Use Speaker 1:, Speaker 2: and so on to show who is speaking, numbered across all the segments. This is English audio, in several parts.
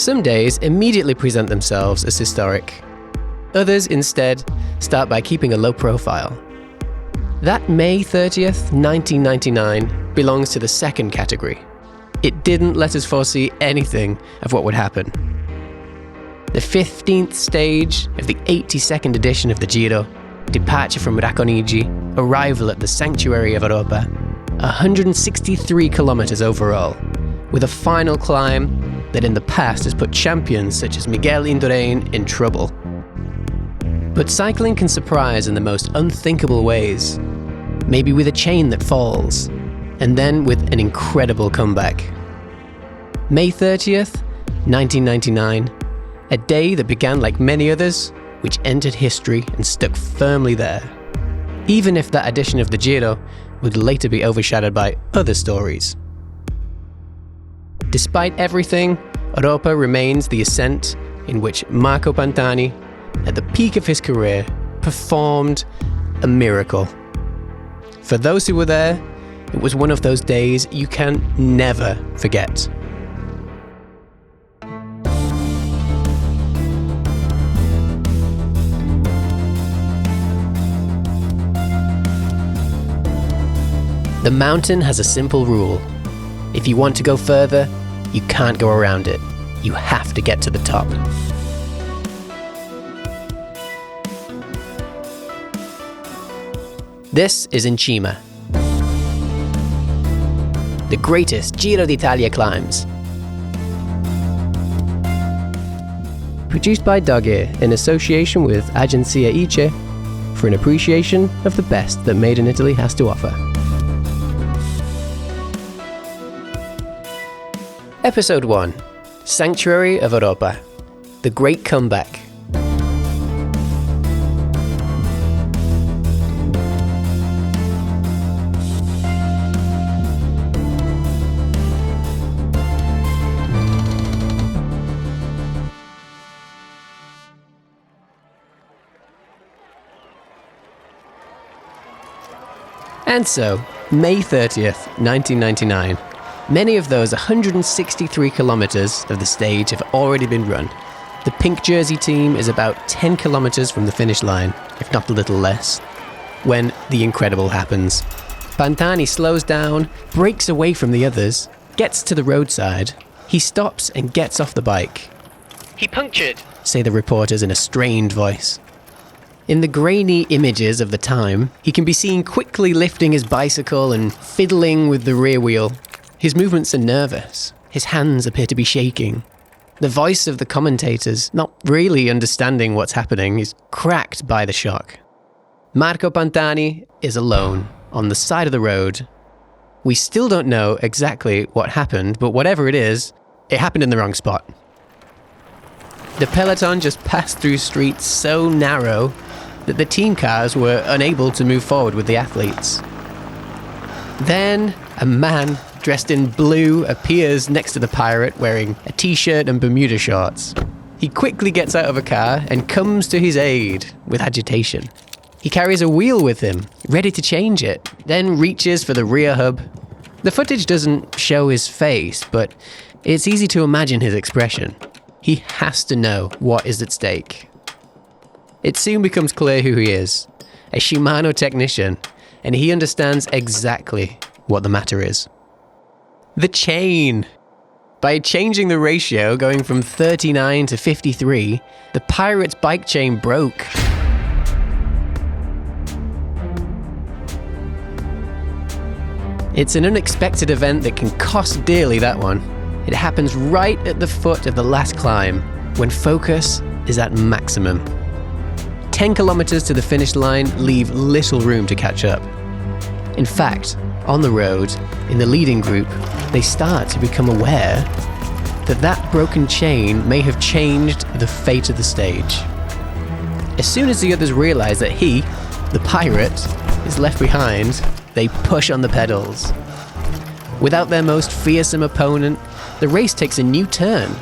Speaker 1: Some days immediately present themselves as historic. Others, instead, start by keeping a low profile. That May 30th, 1999 belongs to the second category. It didn't let us foresee anything of what would happen. The 15th stage of the 82nd edition of the Giro, departure from Racconigi, arrival at the Santuario di Oropa, 163 kilometers overall, with a final climb that in the past has put champions such as Miguel Indurain in trouble. But cycling can surprise in the most unthinkable ways, maybe with a chain that falls, and then with an incredible comeback. May 30th, 1999, a day that began like many others, which entered history and stuck firmly there, even if that edition of the Giro would later be overshadowed by other stories. Despite everything, Oropa remains the ascent in which Marco Pantani, at the peak of his career, performed a miracle. For those who were there, it was one of those days you can never forget. The mountain has a simple rule. If you want to go further, you can't go around it. You have to get to the top. This is in Cima, the greatest Girod'italia climbs. Produced by Dogge in association with Agenzia ICE for an appreciation of the best that Made in Italy has to offer. Episode 1, Santuario di Oropa, the Great Comeback. And so, May 30th, 1999. Many of those 163 kilometers of the stage have already been run. The pink jersey team is about 10 kilometers from the finish line, if not a little less, when the incredible happens. Pantani slows down, breaks away from the others, gets to the roadside. He stops and gets off the bike. "He punctured," say the reporters in a strained voice. In the grainy images of the time, he can be seen quickly lifting his bicycle and fiddling with the rear wheel. His movements are nervous. His hands appear to be shaking. The voice of the commentators, not really understanding what's happening, is cracked by the shock. Marco Pantani is alone on the side of the road. We still don't know exactly what happened, but whatever it is, it happened in the wrong spot. The peloton just passed through streets so narrow that the team cars were unable to move forward with the athletes. Then a man dressed in blue appears next to the pirate wearing a t-shirt and Bermuda shorts. He quickly gets out of a car and comes to his aid with agitation. He carries a wheel with him, ready to change it, then reaches for the rear hub. The footage doesn't show his face, but it's easy to imagine his expression. He has to know what is at stake. It soon becomes clear who he is, a Shimano technician, and he understands exactly what the matter is. The chain! By changing the ratio, going from 39 to 53, the pirate's bike chain broke. It's an unexpected event that can cost dearly, that one. It happens right at the foot of the last climb, when focus is at maximum. 10 kilometers to the finish line leave little room to catch up. In fact, on the road, in the leading group, they start to become aware that that broken chain may have changed the fate of the stage. As soon as the others realize that he, the pirate, is left behind, they push on the pedals. Without their most fearsome opponent, the race takes a new turn.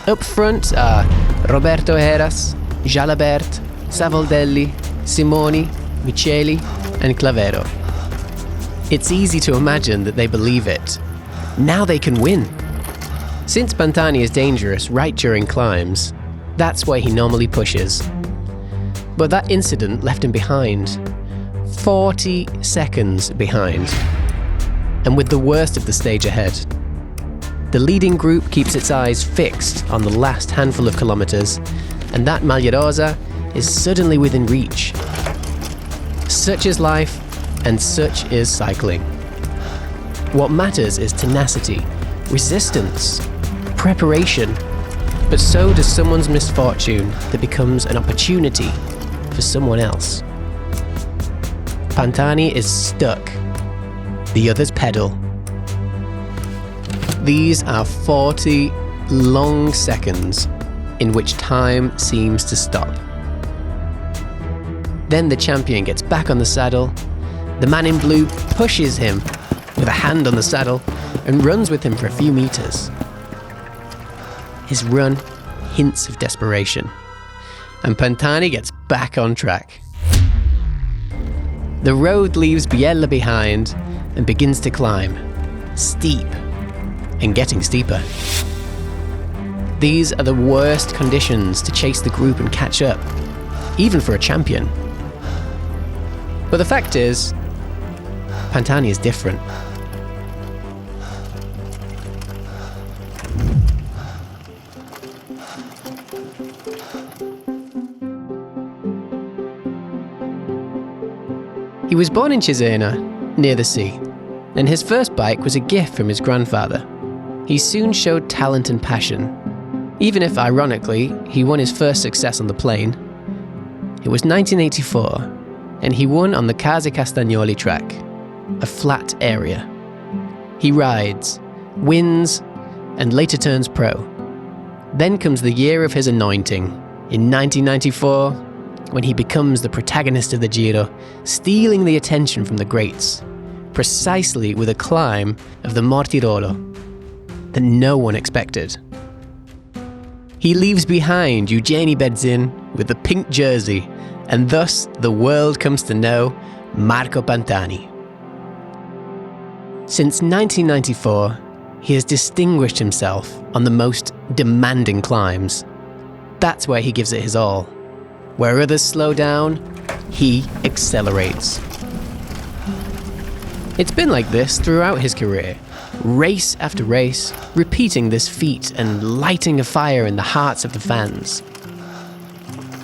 Speaker 1: Up front are Roberto Heras, Jalabert, Savoldelli, Simoni, Micheli, and Clavero. It's easy to imagine that they believe it. Now they can win. Since Pantani is dangerous right during climbs, that's where he normally pushes. But that incident left him behind. 40 seconds behind. And with the worst of the stage ahead. The leading group keeps its eyes fixed on the last handful of kilometers, and that Maglia Rosa is suddenly within reach. Such is life, and such is cycling. What matters is tenacity, resistance, preparation, but so does someone's misfortune that becomes an opportunity for someone else. Pantani is stuck. The others pedal. These are 40 long seconds in which time seems to stop. Then the champion gets back on the saddle. The man in blue pushes him with a hand on the saddle and runs with him for a few meters. His run hints of desperation, and Pantani gets back on track. The road leaves Biella behind and begins to climb, steep and getting steeper. These are the worst conditions to chase the group and catch up, even for a champion. But the fact is, Pantani is different. He was born in Cesena, near the sea, and his first bike was a gift from his grandfather. He soon showed talent and passion, even if, ironically, he won his first success on the plane. It was 1984, and he won on the Case Castagnoli track, a flat area. He rides, wins, and later turns pro. Then comes the year of his anointing, in 1994, when he becomes the protagonist of the Giro, stealing the attention from the greats, precisely with a climb of the Mortirolo that no one expected. He leaves behind Eugeni Bedzin with the pink jersey, and thus the world comes to know Marco Pantani. Since 1994, he has distinguished himself on the most demanding climbs. That's where he gives it his all. Where others slow down, he accelerates. It's been like this throughout his career, race after race, repeating this feat and lighting a fire in the hearts of the fans.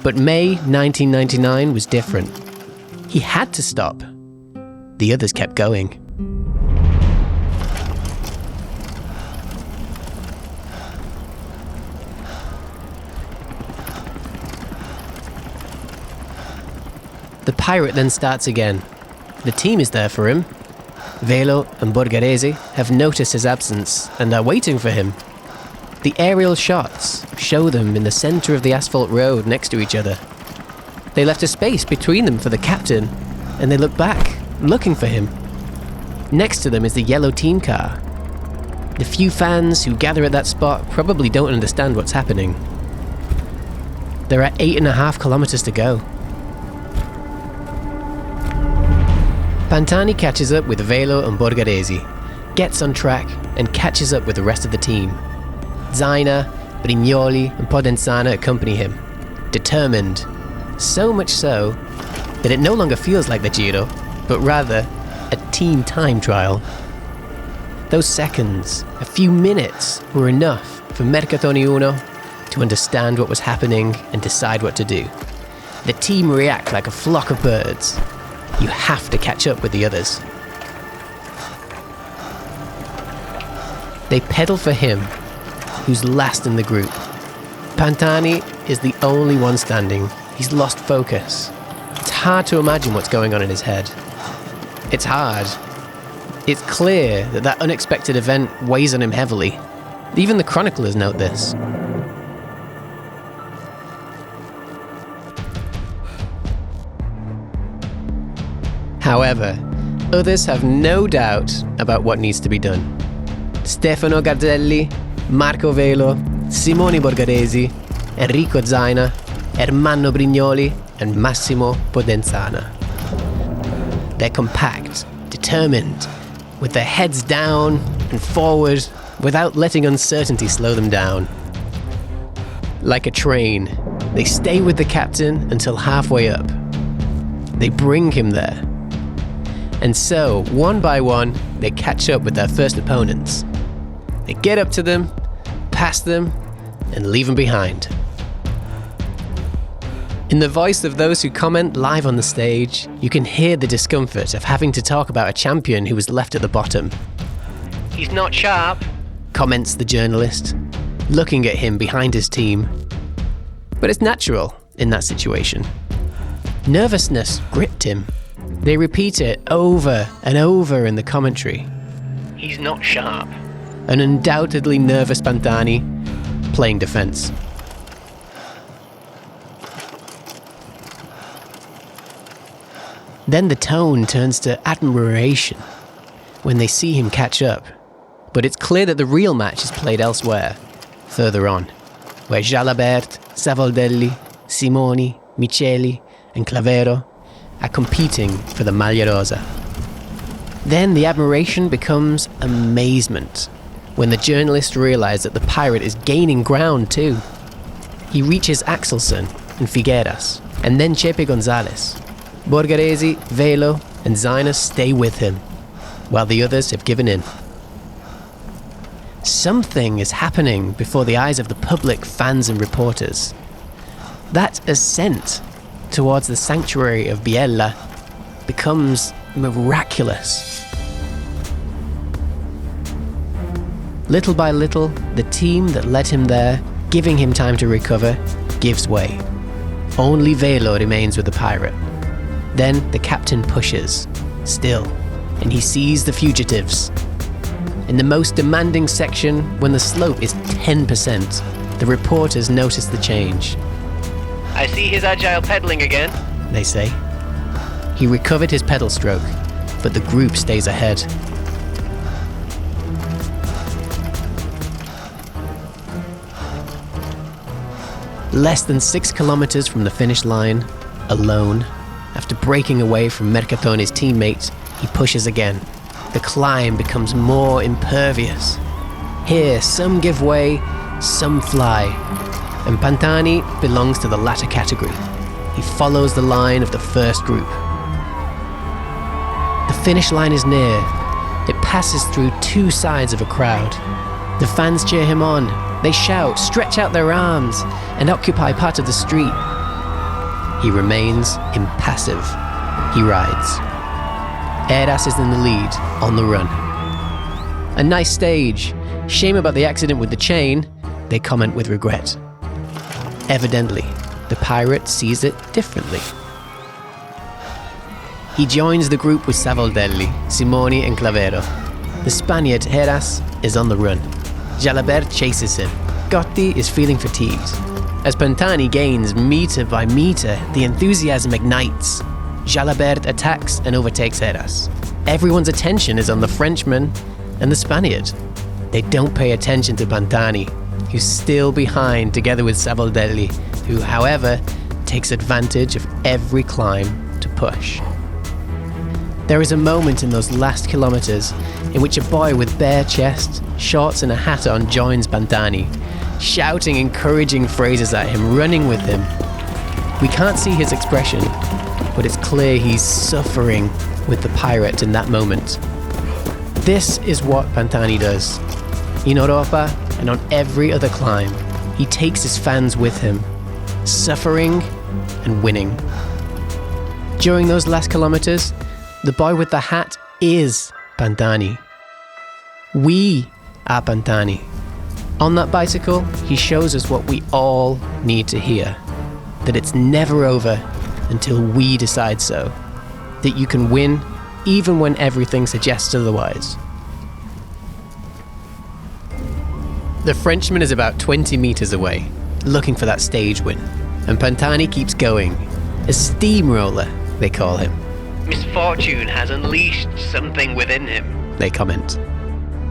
Speaker 1: But May 1999 was different. He had to stop. The others kept going. The pirate then starts again. The team is there for him. Velo and Borgarese have noticed his absence and are waiting for him. The aerial shots show them in the center of the asphalt road next to each other. They left a space between them for the captain, and they look back, looking for him. Next to them is the yellow team car. The few fans who gather at that spot probably don't understand what's happening. There are 8.5 kilometers to go. Pantani catches up with Velo and Borgarese, gets on track and catches up with the rest of the team. Zaina, Brignoli and Podenzana accompany him, determined, so much so that it no longer feels like the Giro, but rather a team time trial. Those seconds, a few minutes, were enough for Mercatone Uno to understand what was happening and decide what to do. The team react like a flock of birds. You have to catch up with the others. They pedal for him, who's last in the group. Pantani is the only one standing. He's lost focus. It's hard to imagine what's going on in his head. It's hard. It's clear that that unexpected event weighs on him heavily. Even the chroniclers note this. However, others have no doubt about what needs to be done. Stefano Garzelli, Marco Velo, Simone Borgarese, Enrico Zaina, Ermanno Brignoli, and Massimo Podenzana. They're compact, determined, with their heads down and forward, without letting uncertainty slow them down. Like a train, they stay with the captain until halfway up. They bring him there. And so, one by one, they catch up with their first opponents. They get up to them, pass them, and leave them behind. In the voice of those who comment live on the stage, you can hear the discomfort of having to talk about a champion who was left at the bottom. "He's not sharp," comments the journalist, looking at him behind his team. But it's natural in that situation. Nervousness gripped him. They repeat it over and over in the commentary. "He's not sharp." An undoubtedly nervous Pantani playing defense. Then the tone turns to admiration when they see him catch up. But it's clear that the real match is played elsewhere, further on, where Jalabert, Savoldelli, Simoni, Micheli, and Clavero are competing for the Maglia Rosa. Then the admiration becomes amazement when the journalists realize that the pirate is gaining ground too. He reaches Axelsen and Figueras, and then Chepe Gonzalez. Borgaresi, Velo, and Zaina stay with him, while the others have given in. Something is happening before the eyes of the public, fans and reporters. That ascent towards the sanctuary of Biella becomes miraculous. Little by little, the team that led him there, giving him time to recover, gives way. Only Velo remains with the pirate. Then the captain pushes, still, and he sees the fugitives. In the most demanding section, when the slope is 10%, the reporters notice the change. "I see his agile pedaling again," they say. He recovered his pedal stroke, but the group stays ahead. Less than 6 kilometers from the finish line, alone, after breaking away from Mercatone's teammate, he pushes again. The climb becomes more impervious. Here, some give way, some fly, and Pantani belongs to the latter category. He follows the line of the first group. The finish line is near. It passes through two sides of a crowd. The fans cheer him on. They shout, stretch out their arms, and occupy part of the street. He remains impassive. He rides. Heras is in the lead, on the run. A nice stage. Shame about the accident with the chain, they comment with regret. Evidently, the pirate sees it differently. He joins the group with Savoldelli, Simoni and Clavero. The Spaniard Heras is on the run. Jalabert chases him. Gotti is feeling fatigued. As Pantani gains meter by meter, the enthusiasm ignites. Jalabert attacks and overtakes Heras. Everyone's attention is on the Frenchman and the Spaniard. They don't pay attention to Pantani, who's still behind together with Savoldelli, who, however, takes advantage of every climb to push. There is a moment in those last kilometers in which a boy with bare chest, shorts and a hat on joins Pantani, shouting encouraging phrases at him, running with him. We can't see his expression, but it's clear he's suffering with the pirate in that moment. This is what Pantani does. In Oropa and on every other climb, he takes his fans with him, suffering and winning. During those last kilometers, the boy with the hat is Pantani. We are Pantani. On that bicycle, he shows us what we all need to hear. That it's never over until we decide so. That you can win even when everything suggests otherwise. The Frenchman is about 20 meters away, looking for that stage win. And Pantani keeps going. A steamroller, they call him. Misfortune has unleashed something within him, they comment.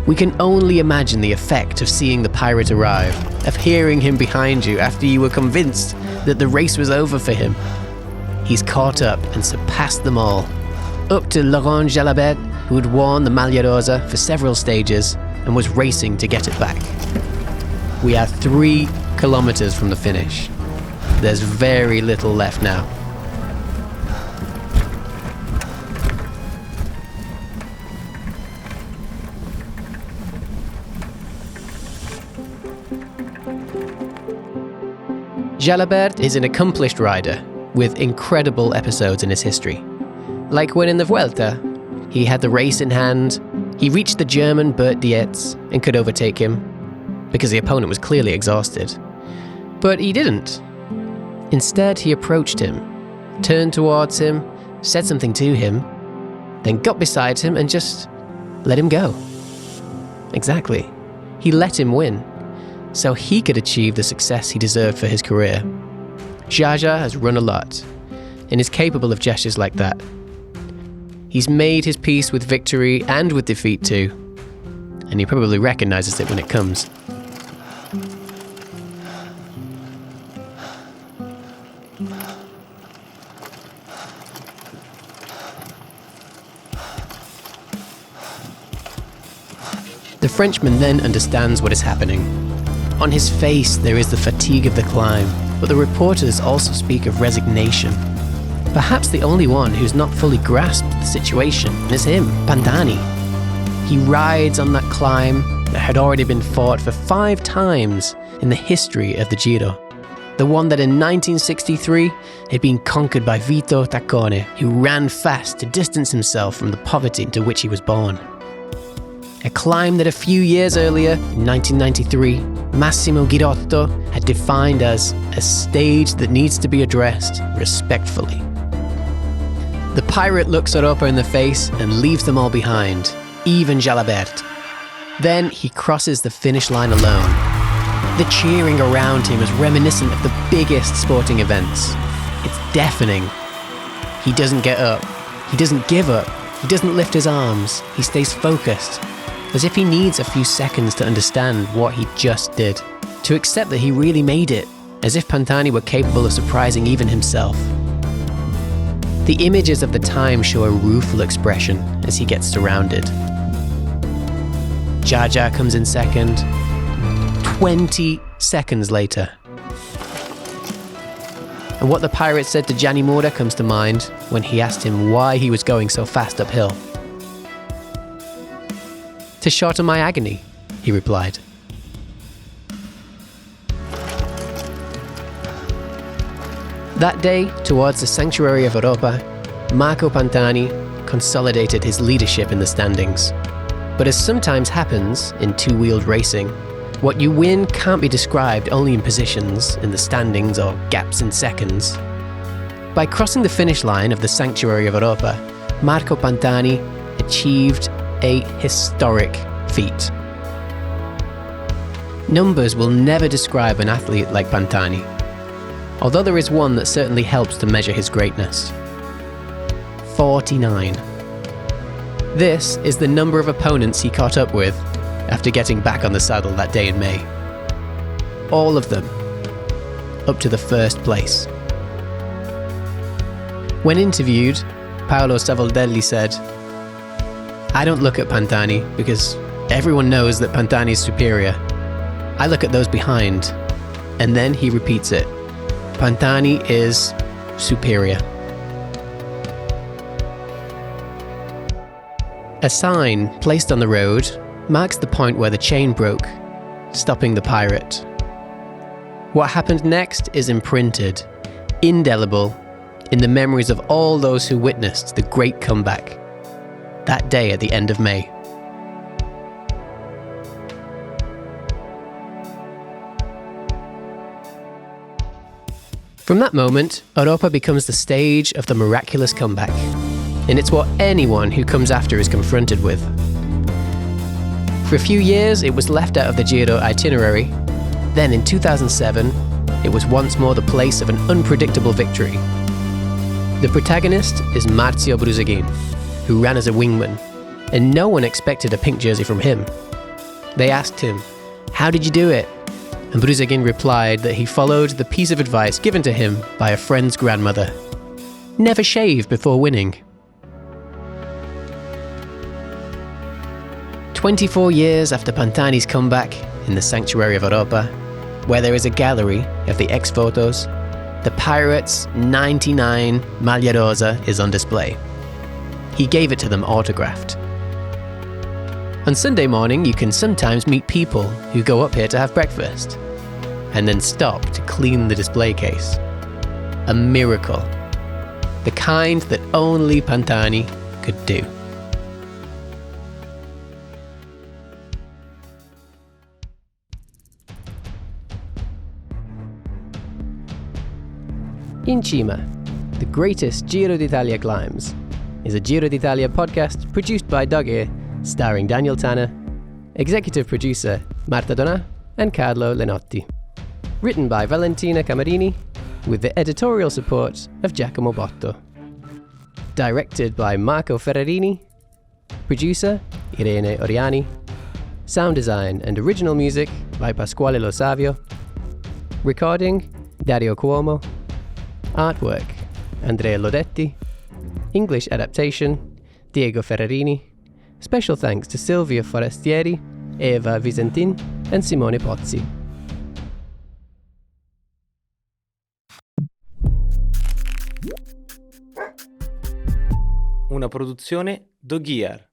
Speaker 1: We can only imagine the effect of seeing the pirate arrive, of hearing him behind you after you were convinced that the race was over for him. He's caught up and surpassed them all. Up to Laurent Jalabert, who had worn the Maglia Rosa for several stages, and was racing to get it back. We are 3 kilometers from the finish. There's very little left now. Jalabert is an accomplished rider with incredible episodes in his history. Like when in the Vuelta, he had the race in hand, he reached the German Bert Dietz and could overtake him because the opponent was clearly exhausted. But he didn't. Instead, he approached him, turned towards him, said something to him, then got beside him and just let him go. Exactly. He let him win, so he could achieve the success he deserved for his career. Jaja has run a lot, and is capable of gestures like that. He's made his peace with victory and with defeat too, and he probably recognizes it when it comes. The Frenchman then understands what is happening. On his face there is the fatigue of the climb, but the reporters also speak of resignation. Perhaps the only one who's not fully grasped the situation is him, Pantani. He rides on that climb that had already been fought for 5 times in the history of the Giro. The one that in 1963 had been conquered by Vito Taccone, who ran fast to distance himself from the poverty into which he was born. A climb that a few years earlier, in 1993, Massimo Girotto had defined as a stage that needs to be addressed respectfully. The pirate looks Oropa in the face and leaves them all behind, even Jalabert. Then he crosses the finish line alone. The cheering around him is reminiscent of the biggest sporting events. It's deafening. He doesn't get up. He doesn't give up. He doesn't lift his arms. He stays focused, as if he needs a few seconds to understand what he just did, to accept that he really made it, as if Pantani were capable of surprising even himself. The images of the time show a rueful expression as he gets surrounded. Jaja comes in second, 20 seconds later. And what the pirate said to Gianni Mora comes to mind when he asked him why he was going so fast uphill. "To shorten my agony," he replied. That day, towards the Santuario di Oropa, Marco Pantani consolidated his leadership in the standings. But as sometimes happens in two-wheeled racing, what you win can't be described only in positions in the standings or gaps in seconds. By crossing the finish line of the Santuario di Oropa, Marco Pantani achieved a historic feat. Numbers will never describe an athlete like Pantani, although there is one that certainly helps to measure his greatness. 49. This is the number of opponents he caught up with after getting back on the saddle that day in May. All of them, up to the first place. When interviewed, Paolo Savoldelli said, "I don't look at Pantani because everyone knows that Pantani is superior. I look at those behind." And then he repeats it. Pantani is superior. A sign placed on the road marks the point where the chain broke, stopping the pirate. What happened next is imprinted, indelible, in the memories of all those who witnessed the great comeback that day at the end of May. From that moment, Oropa becomes the stage of the miraculous comeback, and it's what anyone who comes after is confronted with. For a few years, it was left out of the Giro itinerary. Then in 2007, it was once more the place of an unpredictable victory. The protagonist is Marzio Brusaghin, who ran as a wingman, and no one expected a pink jersey from him. They asked him, "How did you do it?" And Brusaghin replied that he followed the piece of advice given to him by a friend's grandmother: never shave before winning. 24 years after Pantani's comeback in the Santuario di Oropa, where there is a gallery of the ex-photos, the Pirates' 99 Maglia Rosa is on display. He gave it to them autographed. On Sunday morning, you can sometimes meet people who go up here to have breakfast and then stop to clean the display case. A miracle. The kind that only Pantani could do. In Cima, the greatest Giro d'Italia climbs, is a Giro d'Italia podcast produced by Dog Ear, starring Daniel Tanner, executive producer Marta Donà and Carlo Lenotti. Written by Valentina Camarini, with the editorial support of Giacomo Botto. Directed by Marco Ferrarini. Producer Irene Oriani. Sound design and original music by Pasquale Lo Savio. Recording Dario Cuomo. Artwork Andrea Lodetti. English adaptation Diego Ferrarini. Special thanks to Silvia Forestieri, Eva Visentin and Simone Pozzi.
Speaker 2: Una produzione Dog Ear.